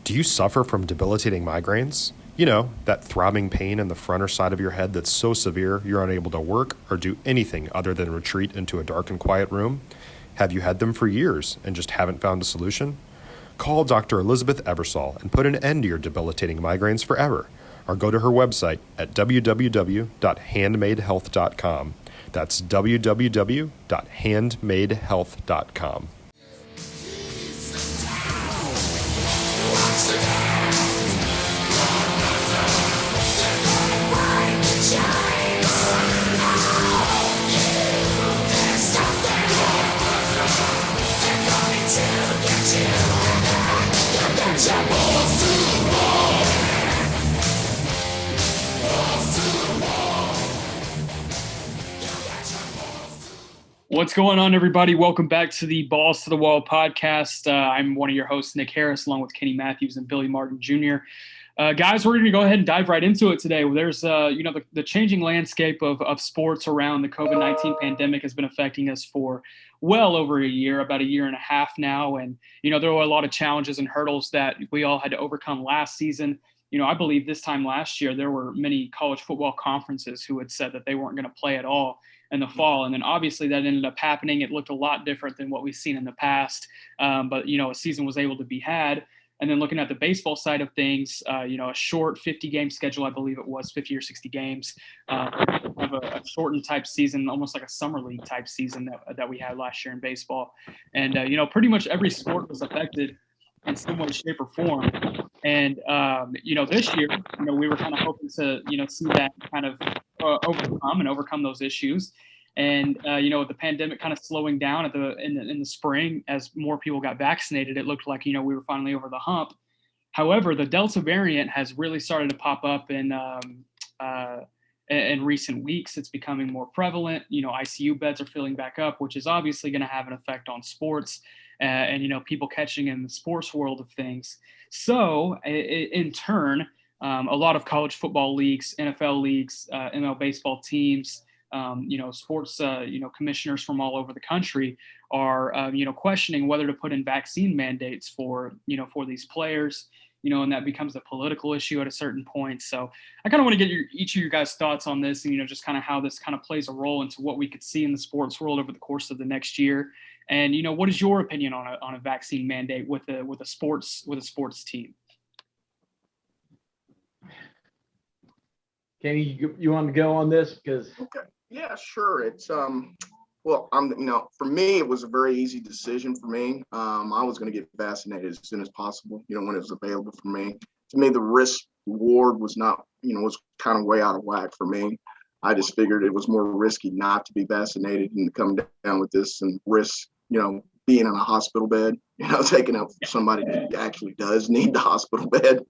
Do you suffer from debilitating migraines? You know, that throbbing pain in the front or side of your head that's so severe you're unable to work or do anything other than retreat into a dark and quiet room? Have you had them for years and just haven't found a solution? Call Dr. Elizabeth Ebersol and put an end to your debilitating migraines forever, or go to her website at www.handmadehealth.com. That's www.handmadehealth.com. What's going on, everybody? Welcome back to the Balls to the Wall podcast. I'm one of your hosts, Nick Harris, along with Kenny Matthews and Billy Martin Jr. Guys, we're going to go ahead and dive right into it today. There's, the changing landscape of sports around the COVID-19 pandemic has been affecting us for well over a year, about a year and a half now. And, there were a lot of challenges and hurdles that we all had to overcome last season. I believe this time last year, there were many college football conferences who had said that they weren't going to play at all in the fall. And then obviously that ended up happening. It looked a lot different than what we've seen in the past. But a season was able to be had. And then looking at the baseball side of things, a short 50-game schedule, I believe it was 50 or 60 games, have a shortened type season, almost like a summer league type season that we had last year in baseball. And, pretty much every sport was affected in some way, shape, or form. And, this year, we were kind of hoping to, see that kind of overcome those issues. And, with the pandemic kind of slowing down in the spring, as more people got vaccinated, it looked like, we were finally over the hump. However, the Delta variant has really started to pop up in recent weeks. It's becoming more prevalent. ICU beds are filling back up, which is obviously going to have an effect on sports and people catching in the sports world of things. So in turn, a lot of college football leagues, NFL leagues, ML baseball teams, sports, commissioners from all over the country are, questioning whether to put in vaccine mandates for these players, and that becomes a political issue at a certain point. So I kind of want to get each of your guys' thoughts on this and, just kind of how this kind of plays a role into what we could see in the sports world over the course of the next year. And, what is your opinion on a vaccine mandate with a sports team? Kenny, you want to go on this? Because okay, yeah, sure. It's for me, it was a very easy decision for me. I was going to get vaccinated as soon as possible, when it was available for me. To me, the risk reward was not, was kind of way out of whack for me. I just figured it was more risky not to be vaccinated and to come down with this and risk, being in a hospital bed, taking up somebody that actually does need the hospital bed.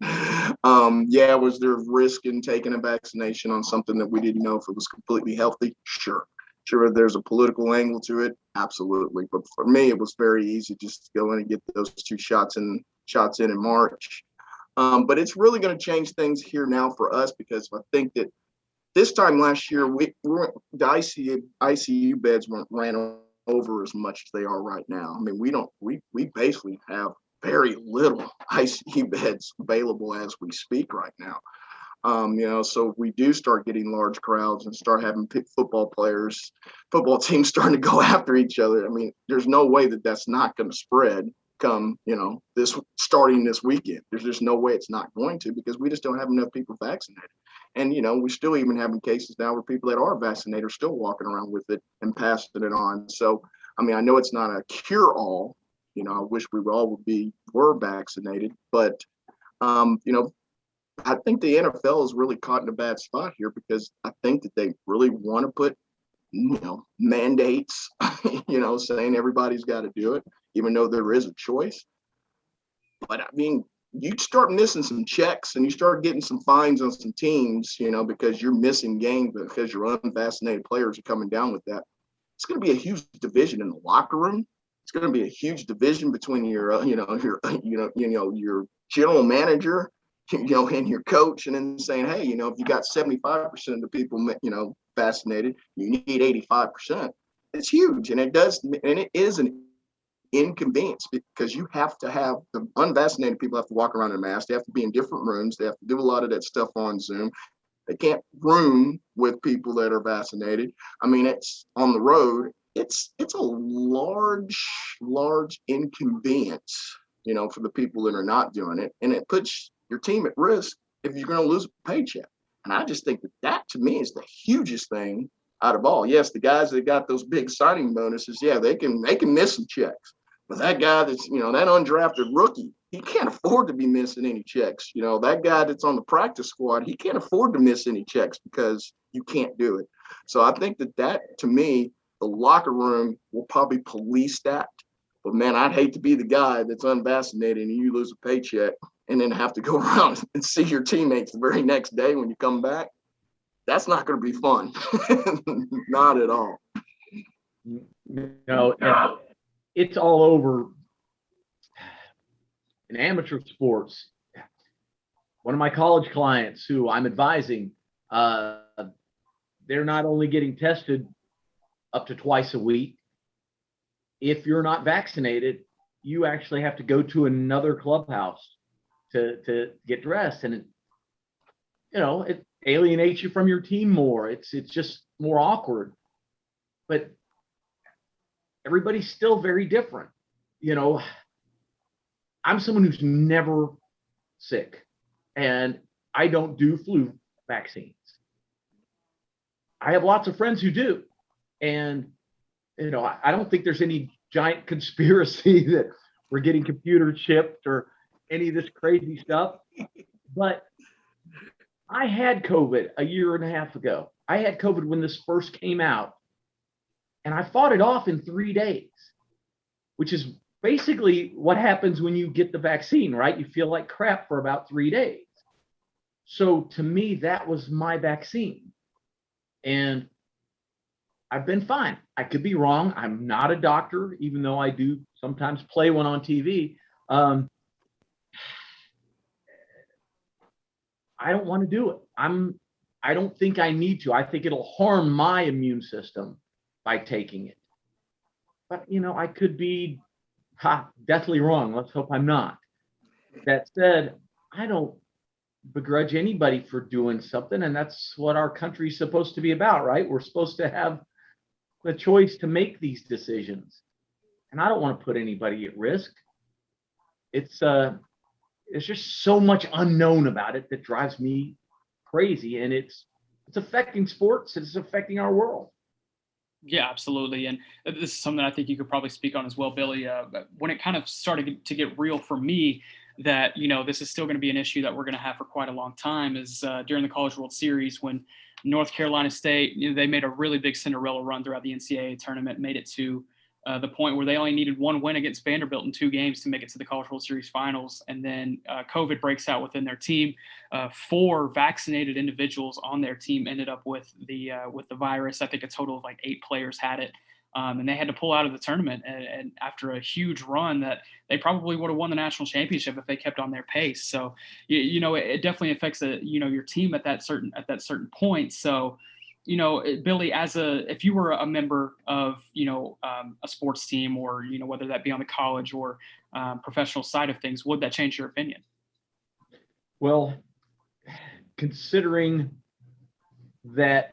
Was there risk in taking a vaccination on something that we didn't know if it was completely healthy? Sure, there's a political angle to it, absolutely. But for me, it was very easy just to go in and get those two shots in March. But it's really going to change things here now for us, because I think that this time last year, the ICU beds weren't ran over as much as they are right now. I mean, we basically have very little ICU beds available as we speak right now. So if we do start getting large crowds and start having football teams starting to go after each other, I mean, there's no way that that's not going to spread come, starting this weekend. There's just no way it's not going to, because we just don't have enough people vaccinated. And, we're still even having cases now where people that are vaccinated are still walking around with it and passing it on. So, I mean, I know it's not a cure-all. I wish we all were vaccinated, but, I think the NFL is really caught in a bad spot here, because I think that they really want to put, mandates, saying everybody's got to do it, even though there is a choice. But I mean, you start missing some checks and you start getting some fines on some teams, because you're missing games because your unvaccinated players are coming down with that. It's going to be a huge division in the locker room. It's going to be a huge division between your general manager, and your coach, and then saying, hey, if you got 75% of the people, vaccinated, you need 85%. It's huge, and it is an inconvenience because you have to have the unvaccinated people have to walk around in masks. They have to be in different rooms. They have to do a lot of that stuff on Zoom. They can't room with people that are vaccinated. I mean, it's on the road. It's a large inconvenience, for the people that are not doing it. And it puts your team at risk if you're going to lose a paycheck. And I just think that to me is the hugest thing out of all. Yes, the guys that got those big signing bonuses, yeah, they can miss some checks. But that guy that's, that undrafted rookie, he can't afford to be missing any checks. That guy that's on the practice squad, he can't afford to miss any checks because you can't do it. So I think that to me, the locker room will probably police that. But man, I'd hate to be the guy that's unvaccinated and you lose a paycheck and then have to go around and see your teammates the very next day when you come back. That's not going to be fun. Not at all. No, it's all over in amateur sports. One of my college clients who I'm advising, they're not only getting tested up to twice a week. If you're not vaccinated, you actually have to go to another clubhouse to get dressed. And it alienates you from your team more. It's just more awkward. But everybody's still very different. I'm someone who's never sick, and I don't do flu vaccines. I have lots of friends who do. And, I don't think there's any giant conspiracy that we're getting computer chipped or any of this crazy stuff. But I had COVID a year and a half ago. I had COVID when this first came out, and I fought it off in 3 days, which is basically what happens when you get the vaccine, right? You feel like crap for about 3 days. So to me, that was my vaccine. And I've been fine. I could be wrong. I'm not a doctor, even though I do sometimes play one on TV. I don't want to do it. I don't think I need to. I think it'll harm my immune system by taking it. But, I could be deathly wrong. Let's hope I'm not. That said, I don't begrudge anybody for doing something, and that's what our country's supposed to be about, right? We're supposed to have the choice to make these decisions, and I don't want to put anybody at risk. It's just so much unknown about it that drives me crazy, and it's affecting sports. It's affecting our world. Yeah, absolutely. And this is something I think you could probably speak on as well, Billy. When it kind of started to get real for me, that this is still going to be an issue that we're going to have for quite a long time, is during the College World Series when North Carolina State, they made a really big Cinderella run throughout the NCAA tournament, made it to the point where they only needed one win against Vanderbilt in 2 games to make it to the College World Series finals. And then COVID breaks out within their team. 4 vaccinated individuals on their team ended up with the virus. I think a total of like 8 players had it. And they had to pull out of the tournament. And after a huge run that they probably would have won the national championship if they kept on their pace. So, it definitely affects your team at that certain point. So, Billy, if you were a member of, a sports team, or, whether that be on the college or professional side of things, would that change your opinion? Well, considering that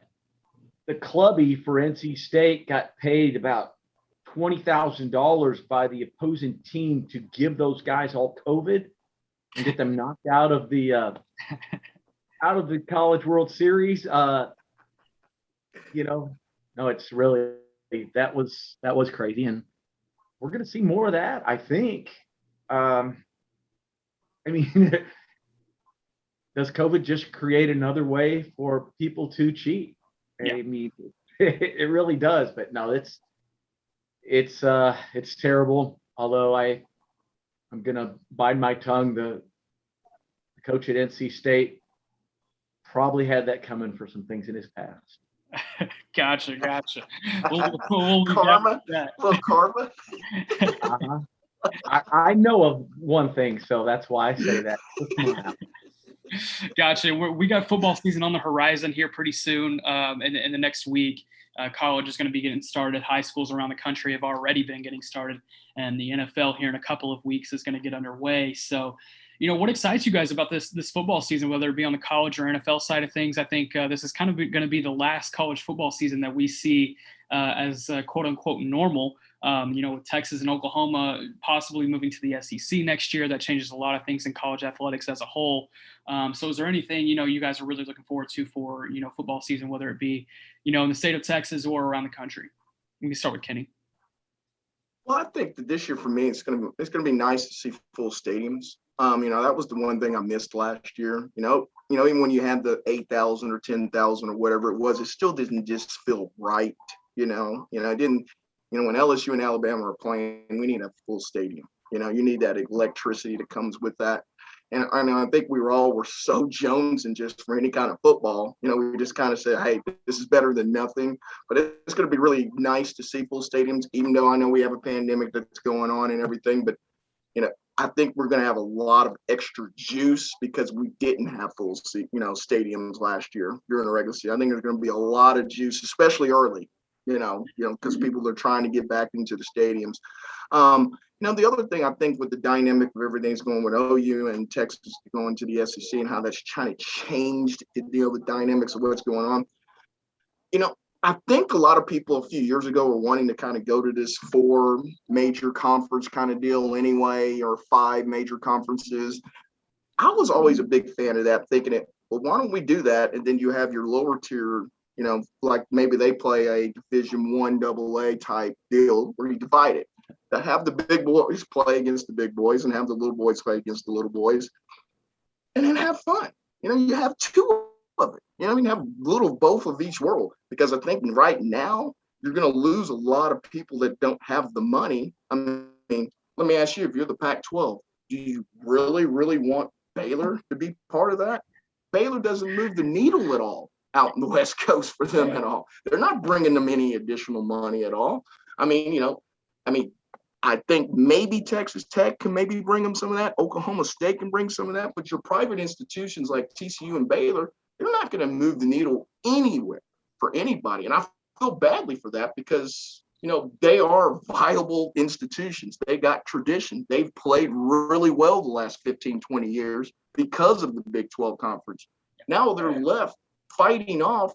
the clubby for NC State got paid about $20,000 by the opposing team to give those guys all COVID and get them knocked out of the College World Series, no, it's really, that was crazy, and we're going to see more of that, I think. Does COVID just create another way for people to cheat? Yeah. I mean, it really does. But no, it's terrible. Although I'm gonna bide my tongue. The coach at NC State probably had that coming for some things in his past. Gotcha. We'll Karma, little karma. Uh-huh. I know of one thing, so that's why I say that. Gotcha. We got football season on the horizon here pretty soon, in the next week. College is going to be getting started. High schools around the country have already been getting started, and the NFL here in a couple of weeks is going to get underway. So, what excites you guys about this football season, whether it be on the college or NFL side of things? I think this is kind of going to be the last college football season that we see as quote unquote normal. With Texas and Oklahoma possibly moving to the SEC next year, that changes a lot of things in college athletics as a whole. So is there anything, you guys are really looking forward to for, football season, whether it be, in the state of Texas or around the country? We can start with Kenny. Well, I think that this year for me, it's gonna be nice to see full stadiums. That was the one thing I missed last year. Even when you had the 8,000 or 10,000 or whatever it was, it still didn't just feel right. It didn't. When LSU and Alabama are playing, we need a full stadium. You need that electricity that comes with that. And I think we were so jonesing just for any kind of football. We just kind of said, hey, this is better than nothing. But it's going to be really nice to see full stadiums, even though I know we have a pandemic that's going on and everything. But, I think we're going to have a lot of extra juice because we didn't have full stadiums last year during the regular season. I think there's going to be a lot of juice, especially early. Because people are trying to get back into the stadiums. The other thing I think with the dynamic of everything's going with OU and Texas going to the SEC and how that's kind of changed the dynamics of what's going on. I think a lot of people a few years ago were wanting to kind of go to this 4 major conference kind of deal anyway, or 5 major conferences. I was always a big fan of that, thinking well, why don't we do that? And then you have your lower tier, like maybe they play a Division I AA type deal where you divide it. To have the big boys play against the big boys and have the little boys play against the little boys, and then have fun. You have 2 of it. You have both of each world, because I think right now you're going to lose a lot of people that don't have the money. I mean, let me ask you, if you're the Pac-12, do you really, really want Baylor to be part of that? Baylor doesn't move the needle at all out in the West Coast for them at all. They're not bringing them any additional money at all. I think maybe Texas Tech can maybe bring them some of that. Oklahoma State can bring some of that, but your private institutions like TCU and Baylor, they're not going to move the needle anywhere for anybody. And I feel badly for that because, they are viable institutions. They got tradition. They've played really well the last 15, 20 years because of the Big 12 conference. Now they're left fighting off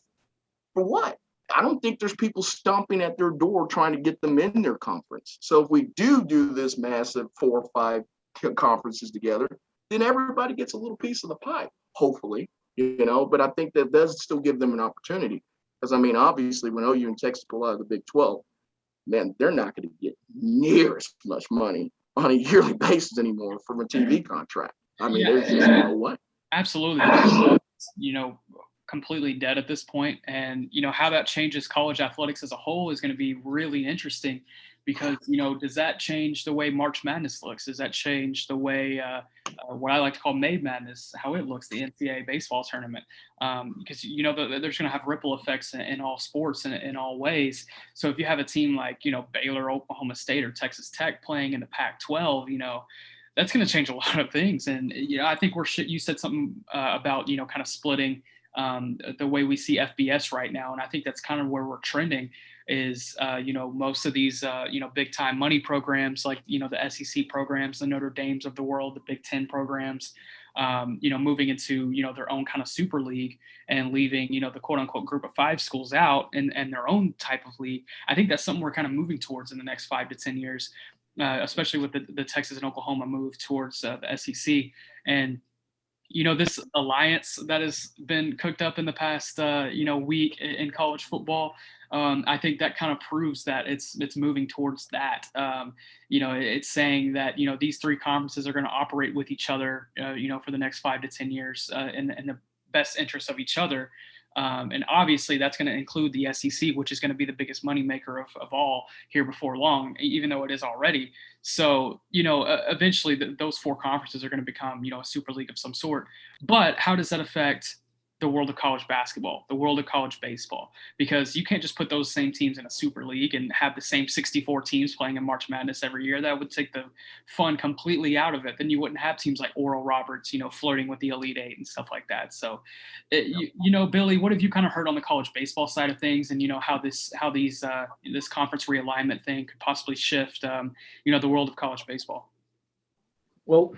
for what? I don't think there's people stomping at their door trying to get them in their conference. So if we do this massive 4 or 5 conferences together, then everybody gets a little piece of the pie, hopefully, but I think that does still give them an opportunity. Because, obviously, when OU and Texas pull out of the Big 12, man, they're not going to get near as much money on a yearly basis anymore from a TV contract. There's just no way. Absolutely. Completely dead at this point. And, how that changes college athletics as a whole is going to be really interesting because, does that change the way March Madness looks? Does that change the way what I like to call May Madness, how it looks, the NCAA baseball tournament? Because, there's going to have ripple effects in all sports and in all ways. So if you have a team like, Baylor, Oklahoma State, or Texas Tech playing in the Pac-12, that's going to change a lot of things. And, I think you said something about, kind of splitting the way we see FBS right now. And I think that's kind of where we're trending is, most of these, big time money programs like, the SEC programs, the Notre Dames of the world, the Big Ten programs, moving into, their own kind of super league and leaving, the quote unquote group of 5 schools out and their own type of league. I think that's something we're kind of moving towards in the next 5 to 10 years, especially with the Texas and Oklahoma move towards the SEC. And, this alliance that has been cooked up in the past, week in college football, I think that kind of proves that it's moving towards that. It's saying that, these 3 conferences are going to operate with each other, for the next 5 to 10 years in the best interest of each other. And obviously that's going to include the SEC, which is going to be the biggest moneymaker of all here before long, even though it is already. So, eventually those 4 conferences are going to become, a super league of some sort. But how does that affect, the world of college basketball, the world of college baseball, because you can't just put those same teams in a super league and have the same 64 teams playing in March Madness every year. That would take the fun completely out of it. Then you wouldn't have teams like Oral Roberts, flirting with the Elite Eight and stuff like that. So, Billy, what have you kind of heard on the college baseball side of things, and how this conference realignment thing could possibly shift, the world of college baseball? Well,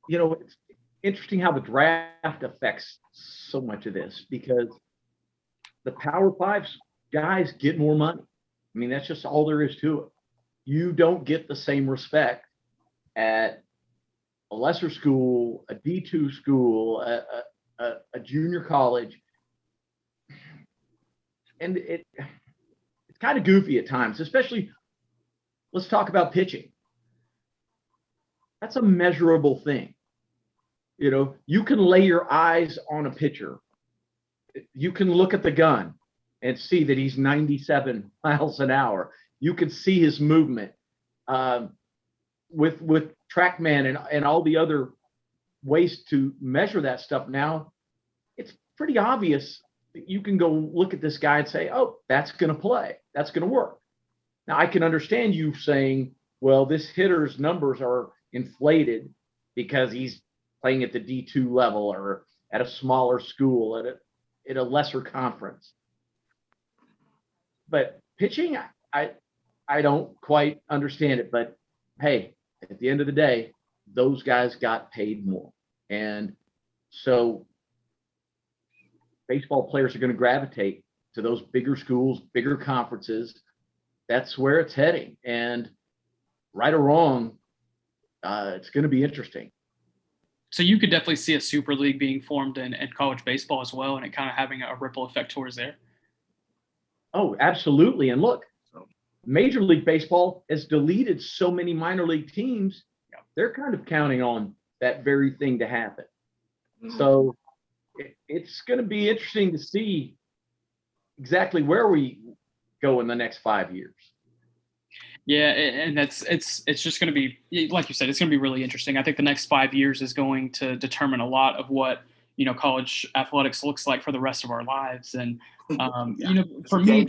it's interesting how the draft affects so much of this, because the Power Five guys get more money. I mean, that's just all there is to it. You don't get the same respect at a lesser school, a D2 school, a junior college. And it's kind of goofy at times, especially, let's talk about pitching. That's a measurable thing. You can lay your eyes on a pitcher. You can look at the gun and see that he's 97 miles an hour. You can see his movement with TrackMan and all the other ways to measure that stuff. Now, it's pretty obvious that you can go look at this guy and say, oh, that's going to play. That's going to work. Now, I can understand you saying, well, this hitter's numbers are inflated because he's playing at the D2 level or at a smaller school, at a lesser conference. But pitching, I don't quite understand it. But hey, at the end of the day, those guys got paid more. And so baseball players are going to gravitate to those bigger schools, bigger conferences. That's where it's heading. And right or wrong, it's going to be interesting. So you could definitely see a super league being formed in college baseball as well, and it kind of having a ripple effect towards there. Oh, absolutely. And look, Major League Baseball has deleted so many minor league teams. Yeah. They're kind of counting on that very thing to happen. Mm-hmm. So it's going to be interesting to see exactly where we go in the next 5 years. Yeah, and it's just going to be, like you said, it's going to be really interesting. I think the next 5 years is going to determine a lot of what college athletics looks like for the rest of our lives. And for me,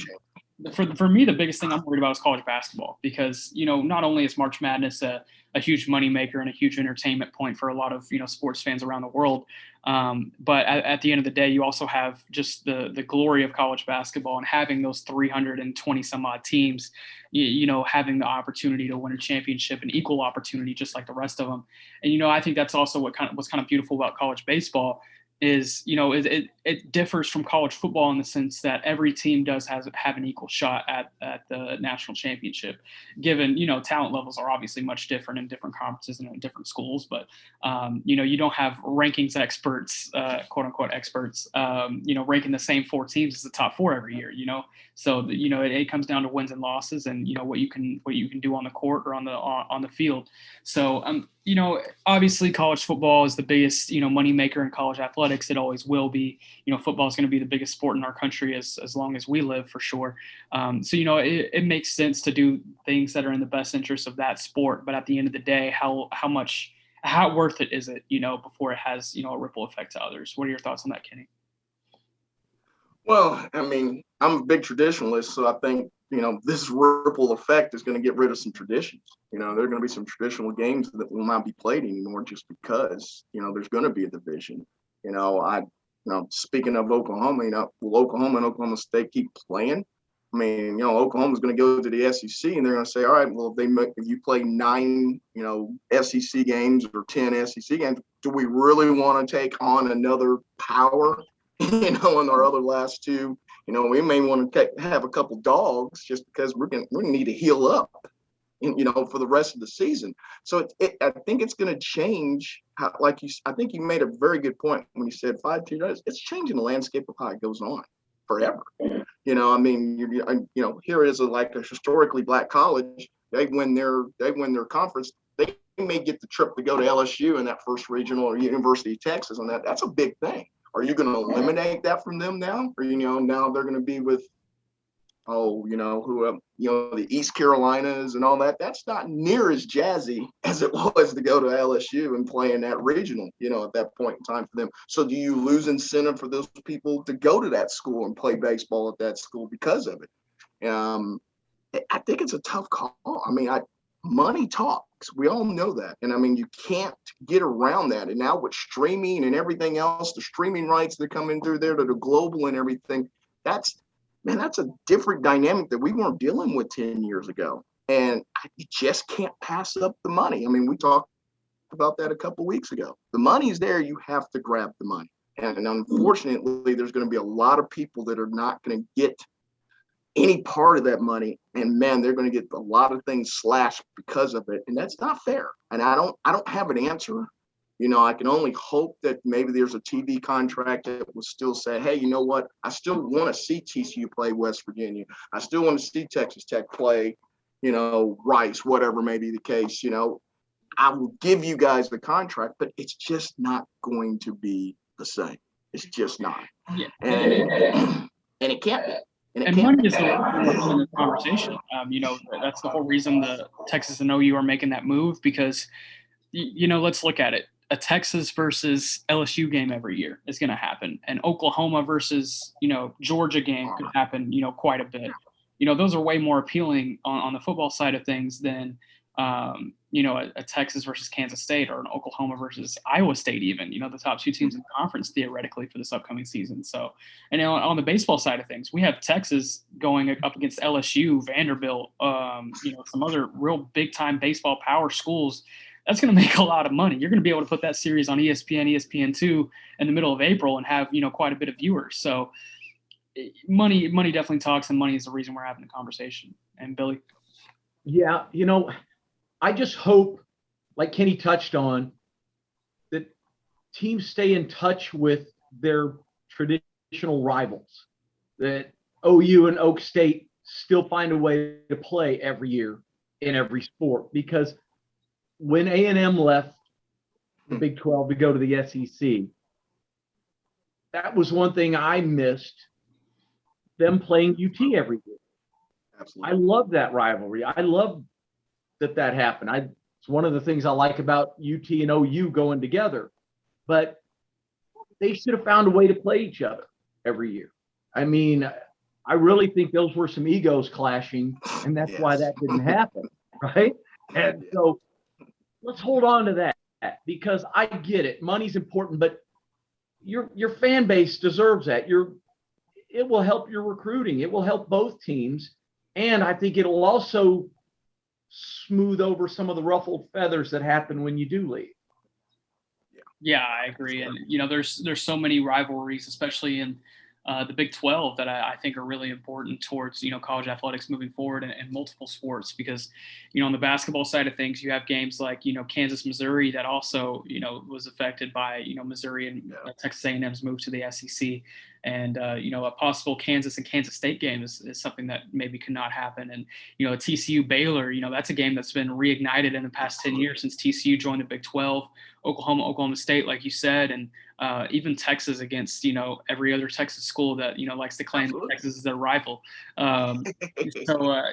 the biggest thing I'm worried about is college basketball, because not only is March Madness a huge moneymaker and a huge entertainment point for a lot of sports fans around the world, but at the end of the day, you also have just the glory of college basketball and having those 320 some odd teams, having the opportunity to win a championship and equal opportunity just like the rest of them. And I think that's also what's kind of beautiful about college baseball is, it differs from college football in the sense that every team does have an equal shot at the national championship, given, talent levels are obviously much different in different conferences and in different schools. But, you don't have rankings experts, quote unquote experts, ranking the same four teams as the top four every year, so, it comes down to wins and losses and, what you can do on the court or on the field. So, obviously college football is the biggest, money maker in college athletics. It always will be. Football is going to be the biggest sport in our country as long as we live, for sure. So, it makes sense to do things that are in the best interest of that sport. But at the end of the day, how worth it is it, before it has, a ripple effect to others? What are your thoughts on that, Kenny? Well, I mean, I'm a big traditionalist, so I think, this ripple effect is going to get rid of some traditions. There are going to be some traditional games that will not be played anymore just because, there's going to be a division. Speaking of Oklahoma, will Oklahoma and Oklahoma State keep playing? I mean, Oklahoma's going to go to the SEC and they're going to say, all right, well, if you play 9, SEC games or 10 SEC games, do we really want to take on another power, in our other last two? We may want to have a couple dogs just because we're going to need to heal up, for the rest of the season. So I think it's going to change. I think you made a very good point when you said 5 years. It's changing the landscape of how it goes on forever. I mean, here is like a historically black college. They win their conference. They may get the trip to go to LSU in that first regional or University of Texas, and that's a big thing. Are you going to eliminate that from them now? Or, now they're going to be with the East Carolinas and all that. That's not near as jazzy as it was to go to LSU and play in that regional, at that point in time for them. So do you lose incentive for those people to go to that school and play baseball at that school because of it? I think it's a tough call. I mean, money talks. We all know that. And I mean, you can't get around that. And now with streaming and everything else, the streaming rights that come in through there to the global and everything, that's a different dynamic that we weren't dealing with 10 years ago. And you just can't pass up the money. I mean, we talked about that a couple of weeks ago. The money's there. You have to grab the money. And unfortunately, there's going to be a lot of people that are not going to get any part of that money. And man, they're going to get a lot of things slashed because of it. And that's not fair. And I don't have an answer. I can only hope that maybe there's a TV contract that will still say, hey, you know what? I still want to see TCU play West Virginia. I still want to see Texas Tech play, Rice, whatever may be the case. I will give you guys the contract, but it's just not going to be the same. It's just not. Yeah. And it can't be. And money is the in this conversation. That's the whole reason the Texas and OU are making that move because, let's look at it. A Texas versus LSU game every year is going to happen. An Oklahoma versus, Georgia game could happen, quite a bit. Those are way more appealing on the football side of things than, a Texas versus Kansas State or an Oklahoma versus Iowa State even, the top two teams in the conference theoretically for this upcoming season. So, and on the baseball side of things, we have Texas going up against LSU, Vanderbilt, some other real big time baseball power schools. That's going to make a lot of money. You're going to be able to put that series on ESPN, ESPN2 in the middle of April and have, quite a bit of viewers. So money definitely talks, and money is the reason we're having the conversation. And Billy? Yeah. I just hope, like Kenny touched on, that teams stay in touch with their traditional rivals, that OU and Oak State still find a way to play every year in every sport, because when A&M left the Big 12 to go to the SEC, that was one thing I missed, them playing UT every year. Absolutely. I love that rivalry. I love that happened. It's one of the things I like about UT and OU going together. But they should have found a way to play each other every year. I mean, I really think those were some egos clashing, and that's why that didn't happen, right? And so let's hold on to that, because I get it. Money's important, but your fan base deserves that. It will help your recruiting. It will help both teams. And I think it'll also smooth over some of the ruffled feathers that happen when you do leave. Yeah, I agree. And, there's so many rivalries, especially in the Big 12, that I think are really important towards, college athletics moving forward in multiple sports, because, on the basketball side of things, you have games like, Kansas, Missouri that also, was affected by, Missouri and Texas A&M's move to the SEC. And, a possible Kansas and Kansas State game is something that maybe could not happen. And, a TCU Baylor, that's a game that's been reignited in the past 10 years since TCU joined the Big 12, Oklahoma State, like you said, and even Texas against, every other Texas school that, likes to claim Texas is their rival. So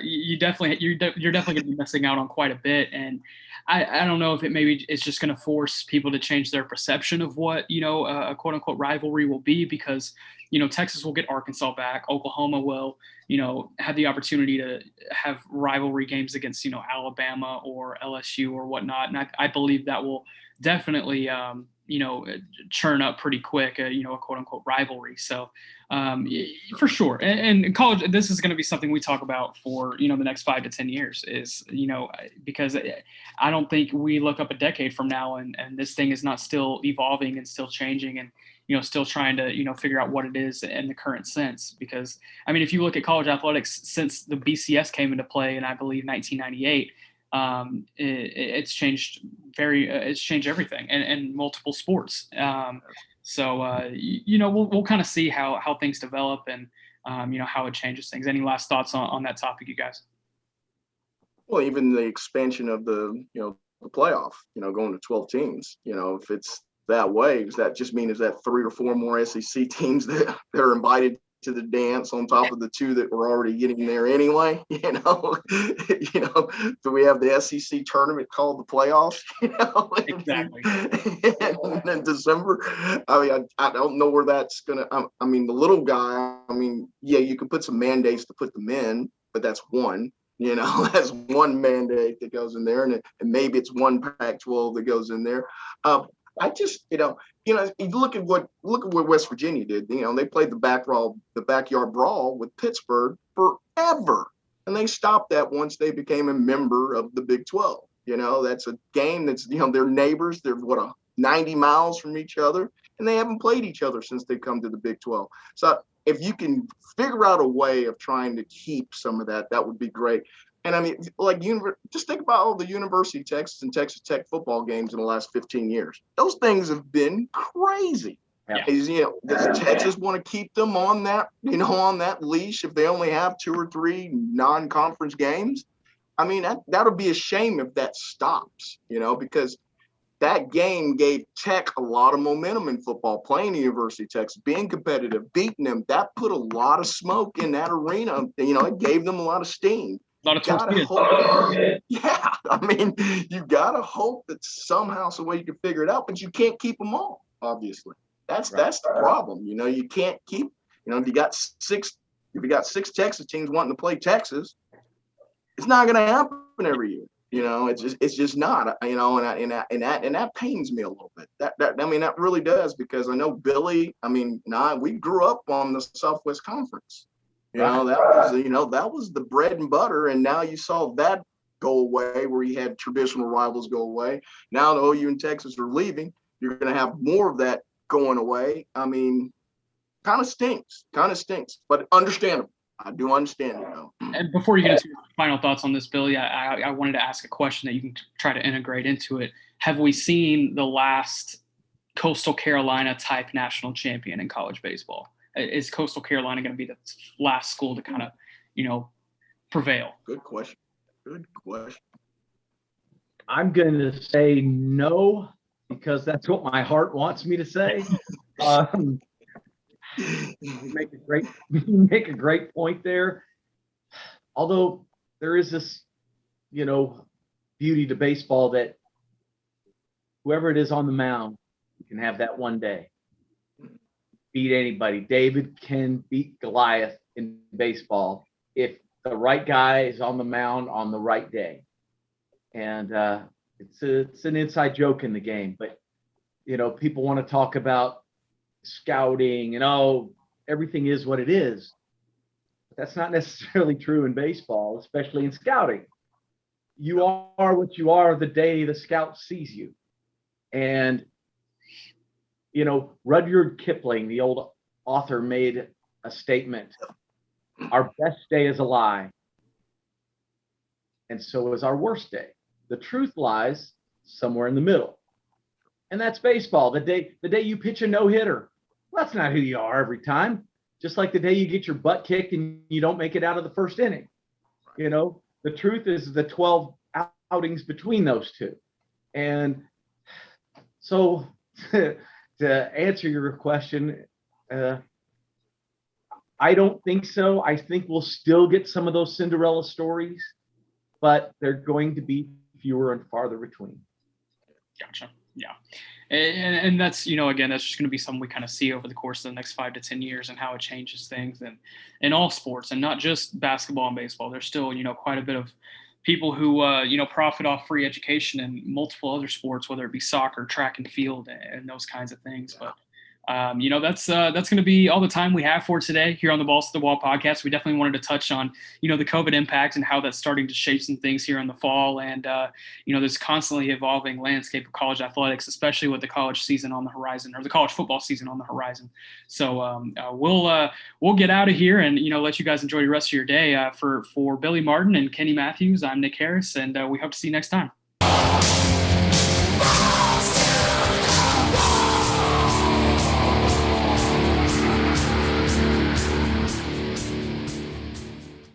you're definitely going to be missing out on quite a bit. And I don't know if it's just going to force people to change their perception of what, a quote unquote rivalry will be, because, Texas will get Arkansas back. Oklahoma will, have the opportunity to have rivalry games against, Alabama or LSU or whatnot. And I believe that will definitely, churn up pretty quick, a quote unquote rivalry. So for sure. And college, this is going to be something we talk about for, the next 5 to 10 years is, because I don't think we look up a decade from now and this thing is not still evolving and still changing and, still trying to, figure out what it is in the current sense. Because, if you look at college athletics since the BCS came into play in, I believe, 1998, it's changed it's changed everything and multiple sports. So we'll kind of see how things develop and, how it changes things. Any last thoughts on that topic, you guys? Well, even the expansion of the playoff, going to 12 teams, if it's that way, does that just mean is that 3 or 4 more SEC teams that are invited to the dance on top of the two that were already getting there anyway. Do we have the SEC tournament called the playoffs? Exactly. And in December, I mean, I don't know where that's gonna. I mean, the little guy. I mean, yeah, you can put some mandates to put them in, but that's one. That's one mandate that goes in there, and maybe it's one Pac-12 that goes in there. I just, you look at what West Virginia did. They played the backyard brawl with Pittsburgh forever, and they stopped that once they became a member of the Big 12. That's a game that's, they're neighbors. They're 90 miles from each other, and they haven't played each other since they come to the Big 12. So if you can figure out a way of trying to keep some of that, that would be great. And I mean, just think about all the University of Texas and Texas Tech football games in the last 15 years. Those things have been crazy. Yeah. Does Texas want to keep them on that, on that leash if they only have 2 or 3 non-conference games? I mean, that'll be a shame if that stops, because that game gave Tech a lot of momentum in football, playing the University of Texas, being competitive, beating them. That put a lot of smoke in that arena. It gave them a lot of steam. A lot of tortillas. Yeah, I mean, you gotta hope that somehow, some way you can figure it out, but you can't keep them all. Obviously, that's the problem. You can't keep. If you got 6 Texas teams wanting to play Texas, it's not going to happen every year. It's just not. And that pains me a little bit. That really does, because I know Billy. I mean, we grew up on the Southwest Conference. That was the bread and butter, and now you saw that go away, where you had traditional rivals go away. Now the OU and Texas are leaving. You're going to have more of that going away. I mean, kind of stinks, but understandable. I do understand it, though. And before you get into your final thoughts on this, Billy, I wanted to ask a question that you can try to integrate into it. Have we seen the last Coastal Carolina type national champion in college baseball? Is Coastal Carolina going to be the last school to kind of, prevail? Good question. I'm going to say no, because that's what my heart wants me to say. You make a great point there. Although there is this, beauty to baseball that whoever it is on the mound can have that one day. Beat anybody. David can beat Goliath in baseball if the right guy is on the mound on the right day. And it's an inside joke in the game, but people want to talk about scouting and everything is what it is. But that's not necessarily true in baseball, especially in scouting. You are what you are the day the scout sees you. And Rudyard Kipling, the old author, made a statement: our best day is a lie, and so is our worst day. The truth lies somewhere in the middle. And that's baseball. The day you pitch a no-hitter, well, that's not who you are every time. Just like the day you get your butt kicked and you don't make it out of the first inning. The truth is the 12 outings between those two. And so to answer your question, I don't think so. I think we'll still get some of those Cinderella stories, but they're going to be fewer and farther between. Gotcha. Yeah. And that's, again, that's just going to be something we kind of see over the course of the next 5 to 10 years and how it changes things and in all sports, and not just basketball and baseball. There's still, quite a bit of people who, profit off free education in multiple other sports, whether it be soccer, track and field, and those kinds of things. But, that's going to be all the time we have for today here on the Balls to the Wall podcast. We definitely wanted to touch on, the COVID impact and how that's starting to shape some things here in the fall. And, this constantly evolving landscape of college athletics, especially with the college season on the horizon, or the college football season on the horizon. So we'll get out of here and, let you guys enjoy the rest of your day. For Billy Martin and Kenny Matthews, I'm Nick Harris, and we hope to see you next time.